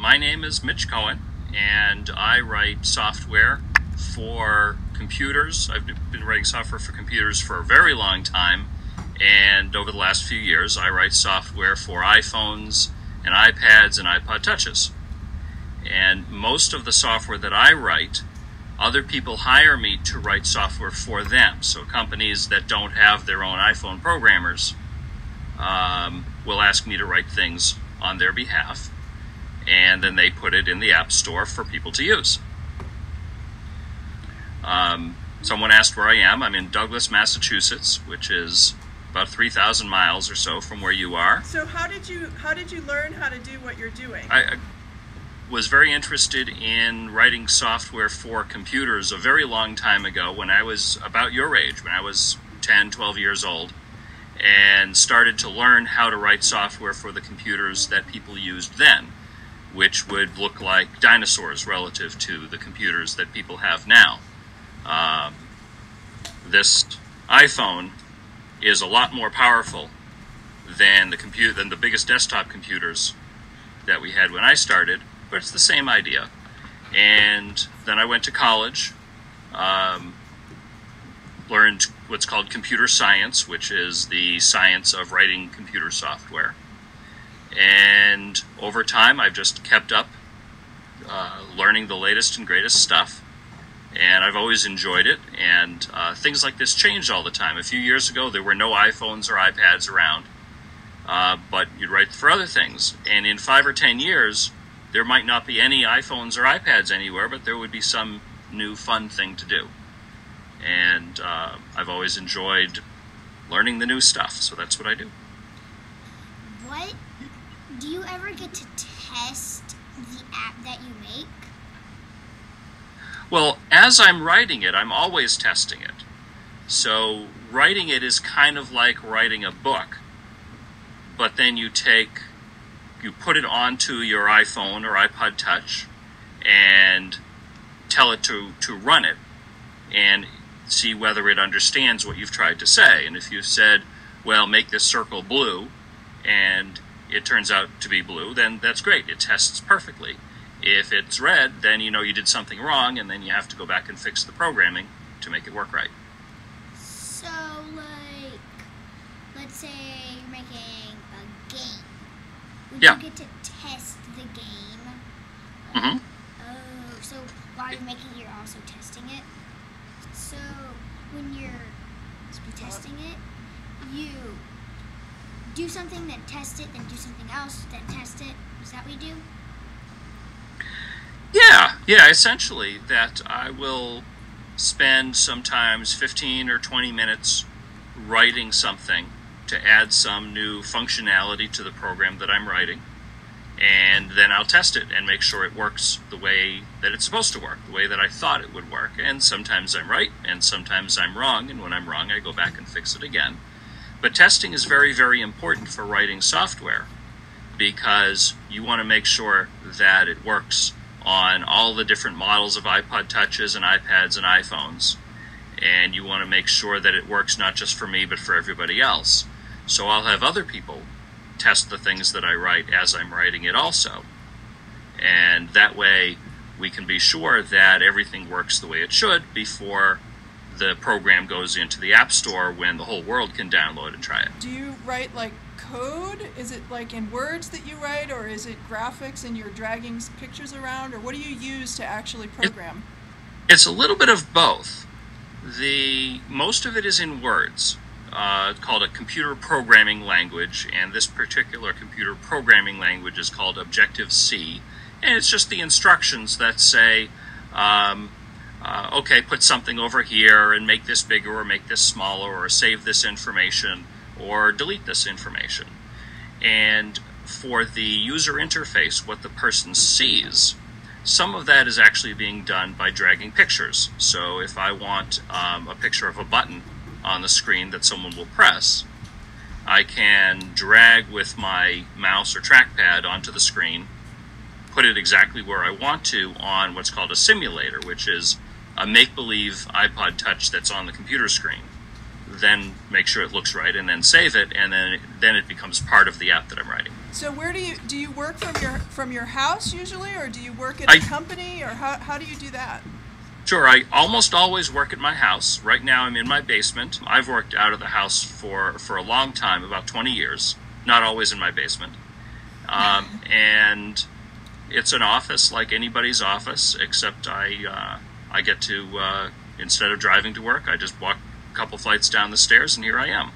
My name is Mitch Cohen, and I write software for computers. I've been writing software for computers for a very long time, and over the last few years I write software for iPhones and iPads and iPod Touches. And most of the software that I write, other people hire me to write software for them. So companies that don't have their own iPhone programmers will ask me to write things on their behalf, and then they put it in the App Store for people to use. Someone asked where I am. I'm in Douglas, Massachusetts, which is about 3,000 miles or so from where you are. So how did you learn how to do what you're doing? I was very interested in writing software for computers a very long time ago, when I was about your age, when I was 10, 12 years old, and started to learn how to write software for the computers that people used then, which would look like dinosaurs relative to the computers that people have now. This iPhone is a lot more powerful than the biggest desktop computers that we had when I started, but it's the same idea. And then I went to college, learned what's called computer science, which is the science of writing computer software. And over time, I've just kept up learning the latest and greatest stuff. And I've always enjoyed it. And things like this change all the time. A few years ago, there were no iPhones or iPads around, but you'd write for other things. And in 5 or 10 years, there might not be any iPhones or iPads anywhere, but there would be some new fun thing to do. And I've always enjoyed learning the new stuff, so that's what I do. What? Do you ever get to test the app that you make? Well, as I'm writing it, I'm always testing it. So writing it is kind of like writing a book, but then you put it onto your iPhone or iPod Touch and tell it to run it and see whether it understands what you've tried to say. And if you said, well, make this circle blue, and it turns out to be blue, then that's great. It tests perfectly. If it's red, then you know you did something wrong, and then you have to go back and fix the programming to make it work right. So, like, let's say you're making a game. Would Yeah. you get to test the game? Mm-hmm. Oh, so while you're making it, you're also testing it? So, when you're testing it, you do something, then test it, then do something else, then test it. Is that what you do? Yeah, essentially that I will spend sometimes 15 or 20 minutes writing something to add some new functionality to the program that I'm writing, and then I'll test it and make sure it works the way that it's supposed to work, the way that I thought it would work. And sometimes I'm right, and sometimes I'm wrong, and when I'm wrong I go back and fix it again. But testing is very, very important for writing software, because you want to make sure that it works on all the different models of iPod Touches and iPads and iPhones. And you want to make sure that it works not just for me, but for everybody else. So I'll have other people test the things that I write as I'm writing it also. And that way we can be sure that everything works the way it should before the program goes into the App Store, when the whole world can download and try it. Do you write like code? Is it like in words that you write, or is it graphics and you're dragging pictures around, or what do you use to actually program? It's a little bit of both. Most of it is in words. It's called a computer programming language, and this particular computer programming language is called Objective-C, and it's just the instructions that say, okay, put something over here and make this bigger or make this smaller, or save this information or delete this information. And for the user interface, what the person sees, some of that is actually being done by dragging pictures. So if I want a picture of a button on the screen that someone will press, I can drag with my mouse or trackpad onto the screen, put it exactly where I want to on what's called a simulator, which is a make-believe iPod Touch that's on the computer screen. Then make sure it looks right, and then save it, and then it becomes part of the app that I'm writing. So where do you work from your house usually, or do you work at a company, or how do you do that? Sure, I almost always work at my house. Right now I'm in my basement. I've worked out of the house for a long time, about 20 years, not always in my basement. And it's an office like anybody's office, except I get to, instead of driving to work, I just walk a couple flights down the stairs and here I am.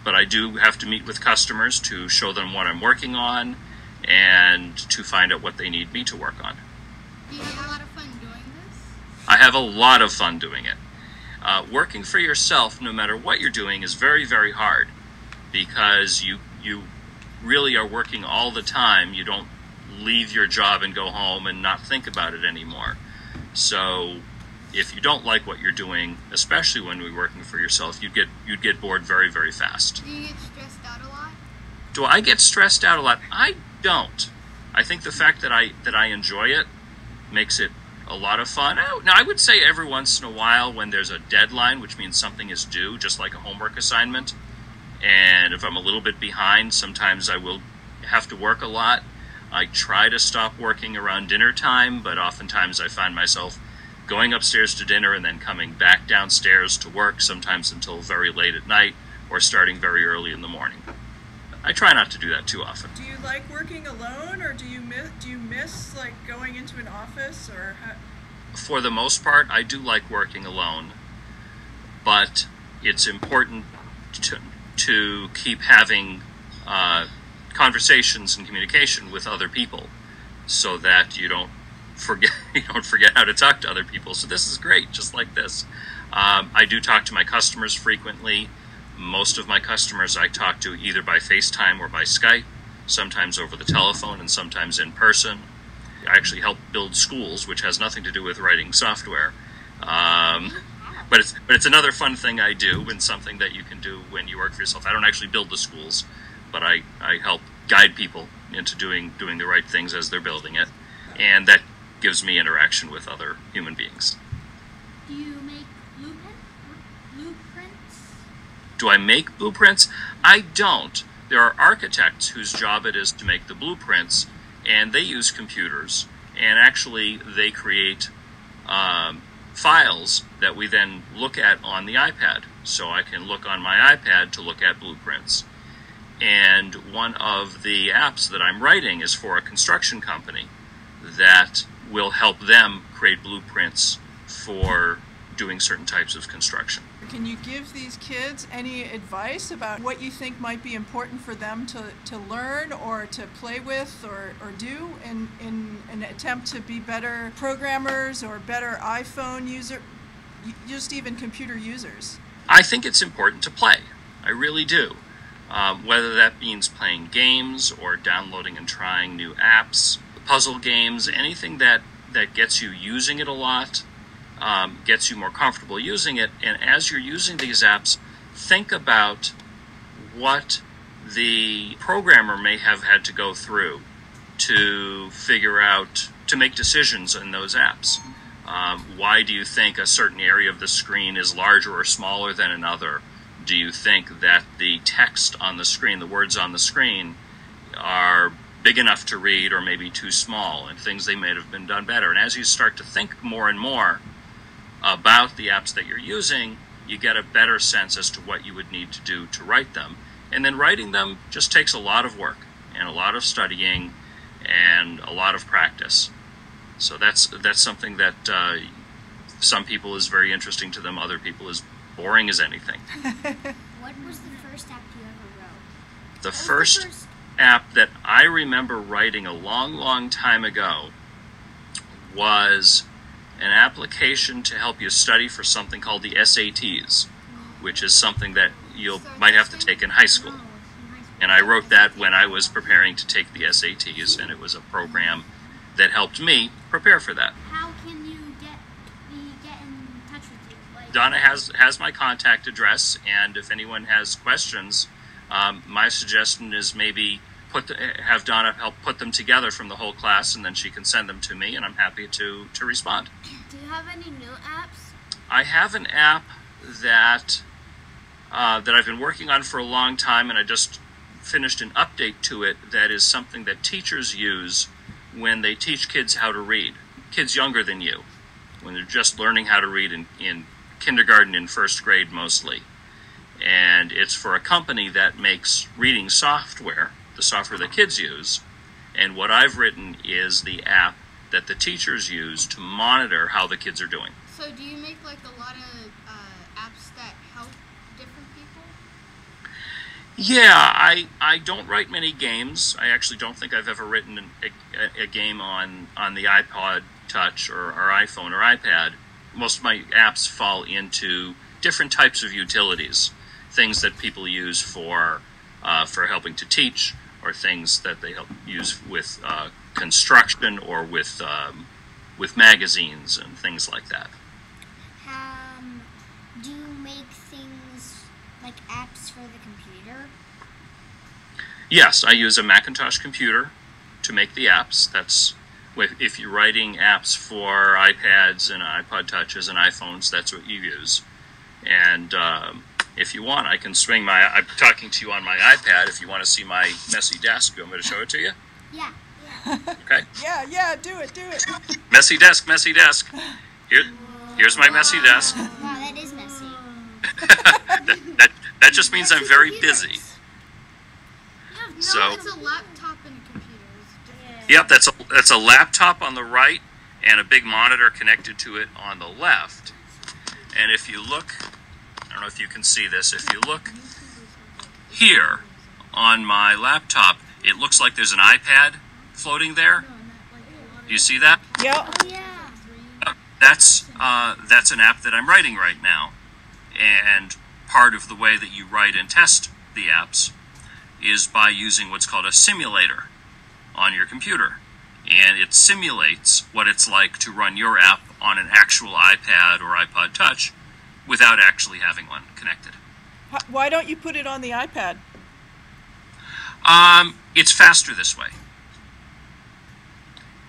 But I do have to meet with customers to show them what I'm working on and to find out what they need me to work on. Do you have a lot of fun doing this? I have a lot of fun doing it. Working for yourself, no matter what you're doing, is very, very hard because you really are working all the time. You don't leave your job and go home and not think about it anymore. So if you don't like what you're doing, especially when you're working for yourself, you'd get bored very, very fast. Do you get stressed out a lot? Do I get stressed out a lot? I don't. I think the fact that I enjoy it makes it a lot of fun. Now, I would say every once in a while when there's a deadline, which means something is due, just like a homework assignment, and if I'm a little bit behind, sometimes I will have to work a lot. I try to stop working around dinner time, but oftentimes I find myself going upstairs to dinner and then coming back downstairs to work, sometimes until very late at night or starting very early in the morning. I try not to do that too often. Do you like working alone, or do you miss like going into an office, or how? For the most part, I do like working alone, but it's important to keep having conversations and communication with other people so that you don't forget how to talk to other people. So this is great, just like this. I do talk to my customers frequently. Most of my customers I talk to either by FaceTime or by Skype, sometimes over the telephone and sometimes in person. I actually help build schools, which has nothing to do with writing software. But it's another fun thing I do, and something that you can do when you work for yourself. I don't actually build the schools, but I help guide people into doing the right things as they're building it, and that gives me interaction with other human beings. Do you make blueprints? Do I make blueprints? I don't. There are architects whose job it is to make the blueprints, and they use computers, and actually they create files that we then look at on the iPad. So I can look on my iPad to look at blueprints. And one of the apps that I'm writing is for a construction company that will help them create blueprints for doing certain types of construction. Can you give these kids any advice about what you think might be important for them to learn or to play with or do in an attempt to be better programmers or better iPhone user, just even computer users? I think it's important to play. I really do. Whether that means playing games or downloading and trying new apps, puzzle games, anything that gets you using it a lot, gets you more comfortable using it. And as you're using these apps, think about what the programmer may have had to go through to figure out, to make decisions in those apps. Why do you think a certain area of the screen is larger or smaller than another? Do you think that the text on the screen, the words on the screen, are big enough to read or maybe too small, and things they may have been done better? And as you start to think more and more about the apps that you're using, you get a better sense as to what you would need to do to write them. And then writing them just takes a lot of work and a lot of studying and a lot of practice. So that's something that some people is very interesting to them, other people is boring as anything. What was the first app you ever wrote? The first app that I remember writing a long, long time ago was an application to help you study for something called the SATs, which is something that you might have to take in high school. And I wrote that when I was preparing to take the SATs, and it was a program that helped me prepare for that. How can you get in touch with you? Like, Donna has my contact address, and if anyone has questions, my suggestion is maybe have Donna help put them together from the whole class, and then she can send them to me, and I'm happy to respond. Do you have any new apps? I have an app that I've been working on for a long time, and I just finished an update to it that is something that teachers use when they teach kids how to read, kids younger than you, when they're just learning how to read in kindergarten and first grade mostly. And it's for a company that makes reading software, the software that kids use. And what I've written is the app that the teachers use to monitor how the kids are doing. So do you make like a lot of apps that help different people? Yeah, I don't write many games. I actually don't think I've ever written a game on the iPod Touch or iPhone or iPad. Most of my apps fall into different types of utilities, things that people use for helping to teach, or things that they help use with construction or with magazines and things like that. Do you make things like apps for the computer? Yes, I use a Macintosh computer to make the apps. That's if you're writing apps for iPads and iPod Touches and iPhones, that's what you use. And if you want, I can swing I'm talking to you on my iPad. If you want to see my messy desk, you want me to show it to you? Yeah. Okay. Yeah, do it. Messy desk. Here's my messy desk. Wow, that is messy. that just means I'm very busy. No, So- it's a laptop and a computer. Yep, that's a laptop on the right and a big monitor connected to it on the left. And if you look, I don't know if you can see this, if you look here on my laptop, it looks like there's an iPad floating there. Do you see that? Yeah. Oh, yeah. That's an app that I'm writing right now. And part of the way that you write and test the apps is by using what's called a simulator on your computer. And it simulates what it's like to run your app on an actual iPad or iPod Touch without actually having one connected. Why don't you put it on the iPad? It's faster this way.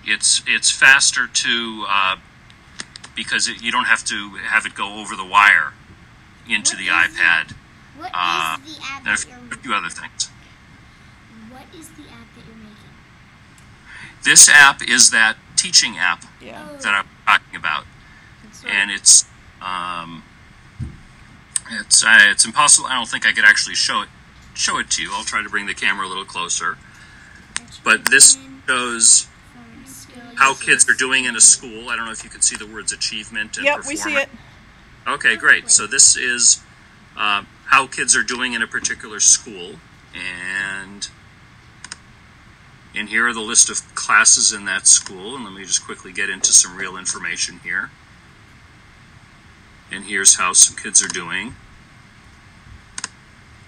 It's faster because you don't have to have it go over the wire into the iPad. What is the app And that you're a few other things. What is the app that you're making? This app is that teaching app Yeah. that I'm talking about, and it's impossible. I don't think I could actually show it to you. I'll try to bring the camera a little closer. But this shows how kids are doing in a school. I don't know if you can see the words achievement and Yep, performance. we see it. Okay, great. So this is how kids are doing in a particular school, and here are the list of classes in that school. And let me just quickly get into some real information here. And here's how some kids are doing.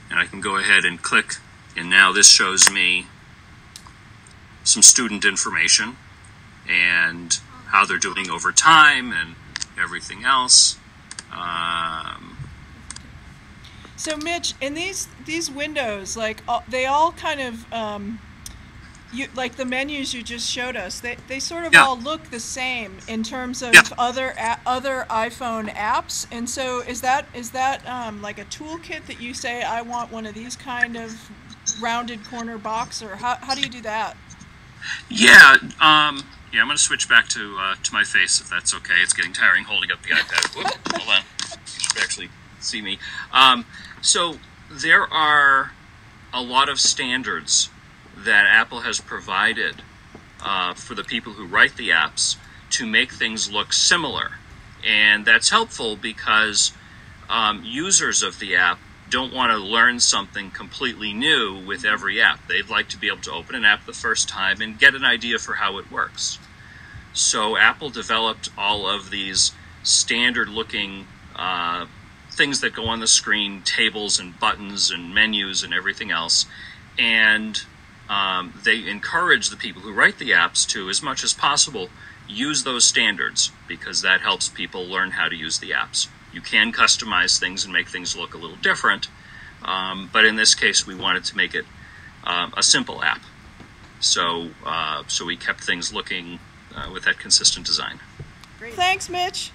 And I can go ahead and click, and now this shows me some student information and how they're doing over time and everything else. So Mitch, in these windows, like they all kind of like the menus you just showed us, they sort of Yeah. all look the same in terms of Yeah. other iPhone apps. And so is that like a toolkit that you say, I want one of these kind of rounded corner box, or how do you do that? Yeah, I'm going to switch back to my face if that's okay. It's getting tiring holding up the iPad. Whoop, hold on. You should actually see me. So there are a lot of standards that Apple has provided for the people who write the apps to make things look similar. And that's helpful because users of the app don't want to learn something completely new with every app. They'd like to be able to open an app the first time and get an idea for how it works. So Apple developed all of these standard-looking things that go on the screen, tables and buttons and menus and everything else. And they encourage the people who write the apps to, as much as possible, use those standards, because that helps people learn how to use the apps. You can customize things and make things look a little different, but in this case we wanted to make it a simple app. So we kept things looking with that consistent design. Great. Thanks, Mitch.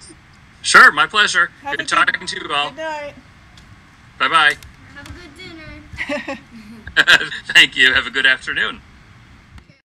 Sure, my pleasure. Have a Good good- talking to you all. Good night. Bye-bye. Have a good dinner. Thank you. Have a good afternoon.